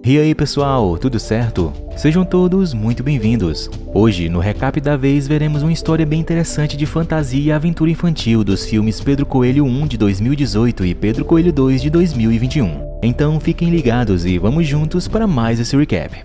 E aí pessoal, tudo certo? Sejam todos muito bem-vindos. Hoje, no Recap da Vez, veremos uma história bem interessante de fantasia e aventura infantil dos filmes Pedro Coelho 1 de 2018 e Pedro Coelho 2 de 2021. Então fiquem ligados e vamos juntos para mais esse recap.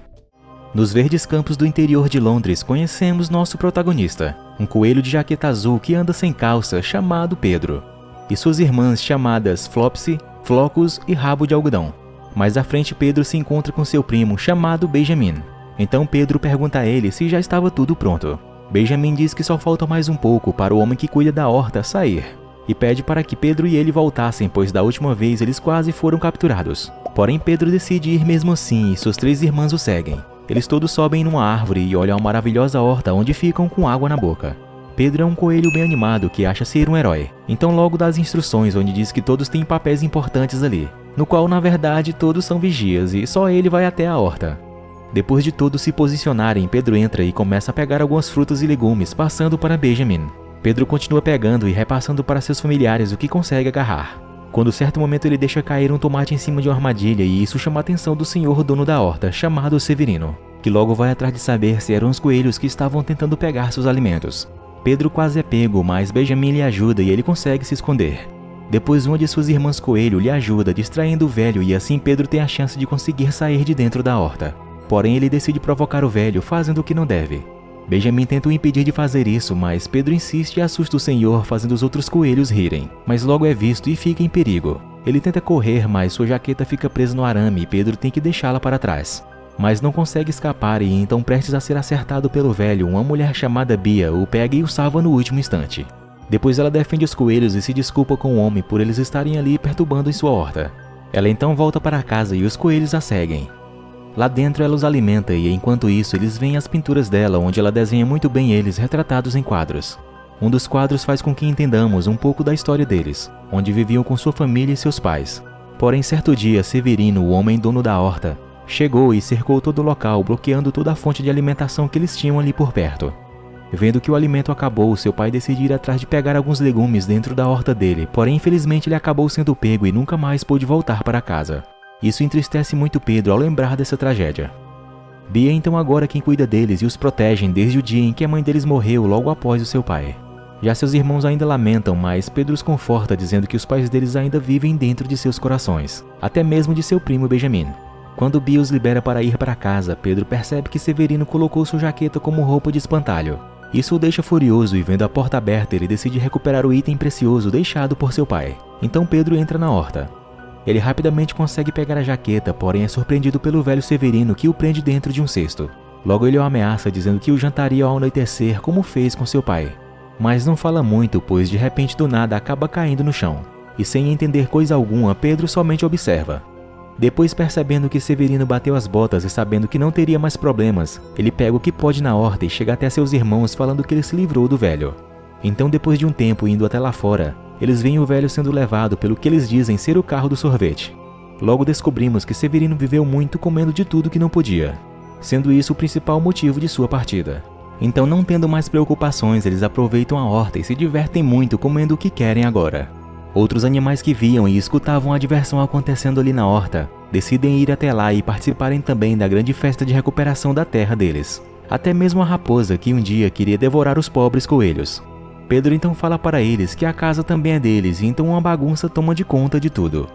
Nos verdes campos do interior de Londres, conhecemos nosso protagonista, um coelho de jaqueta azul que anda sem calça chamado Pedro, e suas irmãs chamadas Flopsy, Flocos e Rabo de Algodão. Mais à frente, Pedro se encontra com seu primo chamado Benjamin. Então Pedro pergunta a ele se já estava tudo pronto. Benjamin diz que só falta mais um pouco para o homem que cuida da horta sair, e pede para que Pedro e ele voltassem, pois da última vez eles quase foram capturados. Porém, Pedro decide ir mesmo assim e suas três irmãs o seguem. Eles todos sobem numa árvore e olham a maravilhosa horta onde ficam com água na boca. Pedro é um coelho bem animado que acha ser um herói, então logo dá as instruções onde diz que todos têm papéis importantes ali, no qual na verdade todos são vigias e só ele vai até a horta. Depois de todos se posicionarem, Pedro entra e começa a pegar algumas frutas e legumes, passando para Benjamin. Pedro continua pegando e repassando para seus familiares o que consegue agarrar. Quando certo momento ele deixa cair um tomate em cima de uma armadilha e isso chama a atenção do senhor dono da horta, chamado Severino, que logo vai atrás de saber se eram os coelhos que estavam tentando pegar seus alimentos. Pedro quase é pego, mas Benjamin lhe ajuda e ele consegue se esconder. Depois uma de suas irmãs coelho lhe ajuda, distraindo o velho, e assim Pedro tem a chance de conseguir sair de dentro da horta. Porém ele decide provocar o velho, fazendo o que não deve. Benjamin tenta o impedir de fazer isso, mas Pedro insiste e assusta o senhor, fazendo os outros coelhos rirem. Mas logo é visto e fica em perigo. Ele tenta correr, mas sua jaqueta fica presa no arame e Pedro tem que deixá-la para trás. Mas não consegue escapar e então, prestes a ser acertado pelo velho, uma mulher chamada Bia o pega e o salva no último instante. Depois ela defende os coelhos e se desculpa com o homem por eles estarem ali perturbando em sua horta. Ela então volta para casa e os coelhos a seguem. Lá dentro ela os alimenta e enquanto isso eles veem as pinturas dela, onde ela desenha muito bem eles retratados em quadros. Um dos quadros faz com que entendamos um pouco da história deles, onde viviam com sua família e seus pais. Porém, certo dia, Severino, o homem dono da horta, chegou e cercou todo o local, bloqueando toda a fonte de alimentação que eles tinham ali por perto. Vendo que o alimento acabou, seu pai decide ir atrás de pegar alguns legumes dentro da horta dele, porém infelizmente ele acabou sendo pego e nunca mais pôde voltar para casa. Isso entristece muito Pedro ao lembrar dessa tragédia. Bia é então agora quem cuida deles e os protegem desde o dia em que a mãe deles morreu logo após o seu pai. Já seus irmãos ainda lamentam, mas Pedro os conforta dizendo que os pais deles ainda vivem dentro de seus corações, até mesmo de seu primo Benjamin. Quando Bia os libera para ir para casa, Pedro percebe que Severino colocou sua jaqueta como roupa de espantalho. Isso o deixa furioso e vendo a porta aberta, ele decide recuperar o item precioso deixado por seu pai. Então Pedro entra na horta. Ele rapidamente consegue pegar a jaqueta, porém é surpreendido pelo velho Severino que o prende dentro de um cesto. Logo ele o ameaça dizendo que o jantaria ao anoitecer como fez com seu pai. Mas não fala muito, pois de repente do nada acaba caindo no chão. E sem entender coisa alguma, Pedro somente observa. Depois, percebendo que Severino bateu as botas e sabendo que não teria mais problemas, ele pega o que pode na horta e chega até seus irmãos falando que ele se livrou do velho. Então, depois de um tempo indo até lá fora, eles veem o velho sendo levado pelo que eles dizem ser o carro do sorvete. Logo descobrimos que Severino viveu muito comendo de tudo que não podia, sendo isso o principal motivo de sua partida. Então, não tendo mais preocupações, eles aproveitam a horta e se divertem muito comendo o que querem agora. Outros animais que viam e escutavam a diversão acontecendo ali na horta, decidem ir até lá e participarem também da grande festa de recuperação da terra deles. Até mesmo a raposa que um dia queria devorar os pobres coelhos. Pedro então fala para eles que a casa também é deles e então uma bagunça toma de conta de tudo.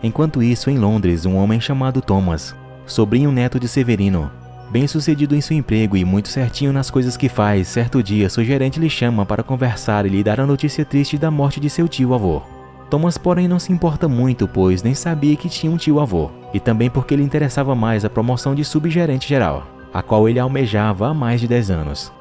Enquanto isso, em Londres, um homem chamado Thomas, sobrinho neto de Severino, bem sucedido em seu emprego e muito certinho nas coisas que faz, certo dia seu gerente lhe chama para conversar e lhe dar a notícia triste da morte de seu tio-avô. Thomas, porém, não se importa muito, pois nem sabia que tinha um tio-avô, e também porque lhe interessava mais a promoção de subgerente geral, a qual ele almejava há mais de 10 anos.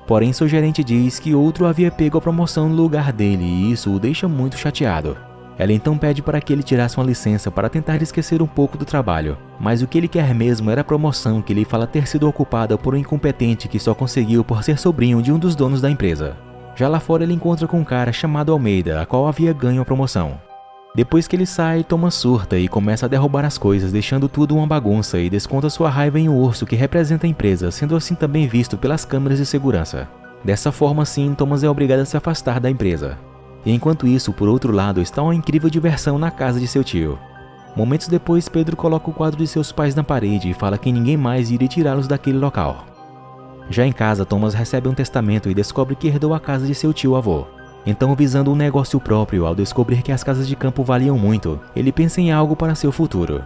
Porém, seu gerente diz que outro havia pego a promoção no lugar dele e isso o deixa muito chateado. Ela então pede para que ele tirasse uma licença para tentar esquecer um pouco do trabalho, mas o que ele quer mesmo era a promoção que ele fala ter sido ocupada por um incompetente que só conseguiu por ser sobrinho de um dos donos da empresa. Já lá fora ele encontra com um cara chamado Almeida, a qual havia ganho a promoção. Depois que ele sai, Thomas surta e começa a derrubar as coisas, deixando tudo uma bagunça e desconta sua raiva em um urso que representa a empresa, sendo assim também visto pelas câmeras de segurança. Dessa forma, sim, Thomas é obrigado a se afastar da empresa. E enquanto isso, por outro lado, está uma incrível diversão na casa de seu tio. Momentos depois, Pedro coloca o quadro de seus pais na parede e fala que ninguém mais iria tirá-los daquele local. Já em casa, Thomas recebe um testamento e descobre que herdou a casa de seu tio-avô. Então, visando um negócio próprio, ao descobrir que as casas de campo valiam muito, ele pensa em algo para seu futuro.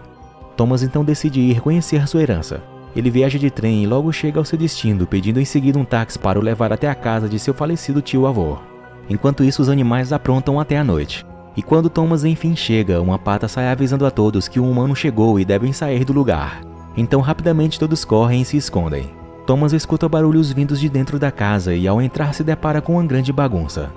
Thomas então decide ir conhecer sua herança. Ele viaja de trem e logo chega ao seu destino, pedindo em seguida um táxi para o levar até a casa de seu falecido tio-avô. Enquanto isso, os animais aprontam até a noite. E quando Thomas enfim chega, uma pata sai avisando a todos que um humano chegou e devem sair do lugar. Então rapidamente todos correm e se escondem. Thomas escuta barulhos vindos de dentro da casa e ao entrar se depara com uma grande bagunça.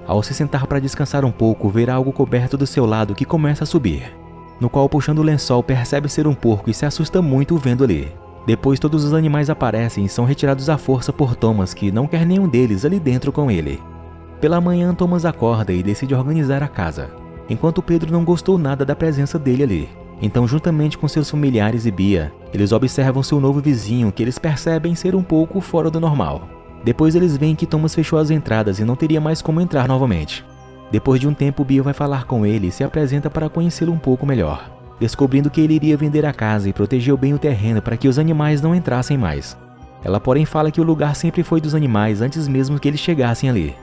Ao se sentar para descansar um pouco, vê algo coberto do seu lado que começa a subir, no qual, puxando o lençol, percebe ser um porco e se assusta muito vendo ali. Depois todos os animais aparecem e são retirados à força por Thomas, que não quer nenhum deles ali dentro com ele. Pela manhã, Thomas acorda e decide organizar a casa, enquanto Pedro não gostou nada da presença dele ali. Então, juntamente com seus familiares e Bia, eles observam seu novo vizinho, que eles percebem ser um pouco fora do normal. Depois eles veem que Thomas fechou as entradas e não teria mais como entrar novamente. Depois de um tempo, Bia vai falar com ele e se apresenta para conhecê-lo um pouco melhor, descobrindo que ele iria vender a casa e protegeu bem o terreno para que os animais não entrassem mais. Ela porém fala que o lugar sempre foi dos animais antes mesmo que eles chegassem ali.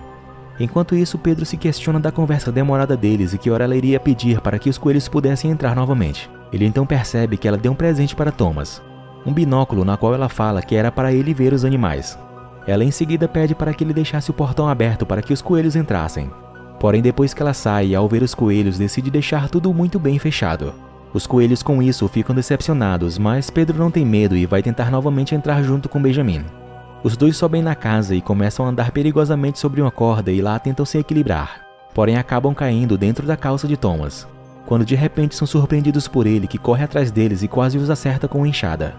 Enquanto isso, Pedro se questiona da conversa demorada deles e que hora ela iria pedir para que os coelhos pudessem entrar novamente. Ele então percebe que ela deu um presente para Thomas, um binóculo na qual ela fala que era para ele ver os animais. Ela em seguida pede para que ele deixasse o portão aberto para que os coelhos entrassem. Porém, depois que ela sai, ao ver os coelhos, decide deixar tudo muito bem fechado. Os coelhos com isso ficam decepcionados, mas Pedro não tem medo e vai tentar novamente entrar junto com Benjamin. Os dois sobem na casa e começam a andar perigosamente sobre uma corda e lá tentam se equilibrar. Porém acabam caindo dentro da calça de Thomas, quando de repente são surpreendidos por ele, que corre atrás deles e quase os acerta com uma enxada.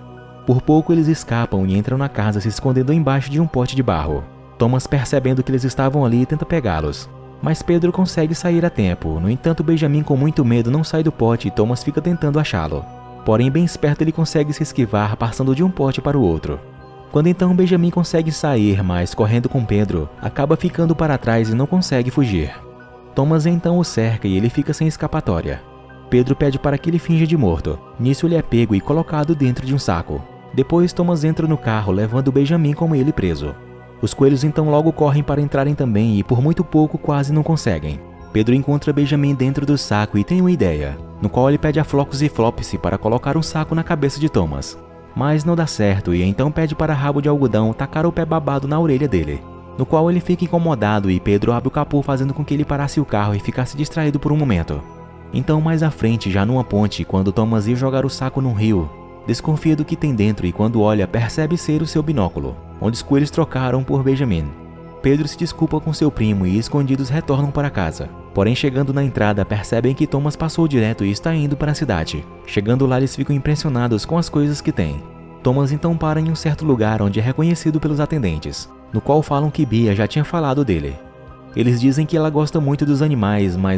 Por pouco eles escapam e entram na casa se escondendo embaixo de um pote de barro. Thomas, percebendo que eles estavam ali, tenta pegá-los, mas Pedro consegue sair a tempo. No entanto, Benjamin, com muito medo, não sai do pote e Thomas fica tentando achá-lo. Porém, bem esperto, ele consegue se esquivar, passando de um pote para o outro. Quando então Benjamin consegue sair, mas correndo com Pedro, acaba ficando para trás e não consegue fugir. Thomas então o cerca e ele fica sem escapatória. Pedro pede para que ele finja de morto. Nisso ele é pego e colocado dentro de um saco. Depois Thomas entra no carro, levando Benjamin com ele preso. Os coelhos então logo correm para entrarem também e por muito pouco quase não conseguem. Pedro encontra Benjamin dentro do saco e tem uma ideia, no qual ele pede a Flocos e Flopsy para colocar um saco na cabeça de Thomas. Mas não dá certo e então pede para Rabo de Algodão tacar o pé babado na orelha dele, no qual ele fica incomodado e Pedro abre o capô fazendo com que ele parasse o carro e ficasse distraído por um momento. Então mais à frente, já numa ponte, quando Thomas ia jogar o saco num rio, desconfia do que tem dentro e quando olha percebe ser o seu binóculo, onde os coelhos trocaram por Benjamin. Pedro se desculpa com seu primo e escondidos retornam para casa. Porém, chegando na entrada, percebem que Thomas passou direto e está indo para a cidade. Chegando lá, eles ficam impressionados com as coisas que tem. Thomas então para em um certo lugar onde é reconhecido pelos atendentes, no qual falam que Bia já tinha falado dele. Eles dizem que ela gosta muito dos animais, mas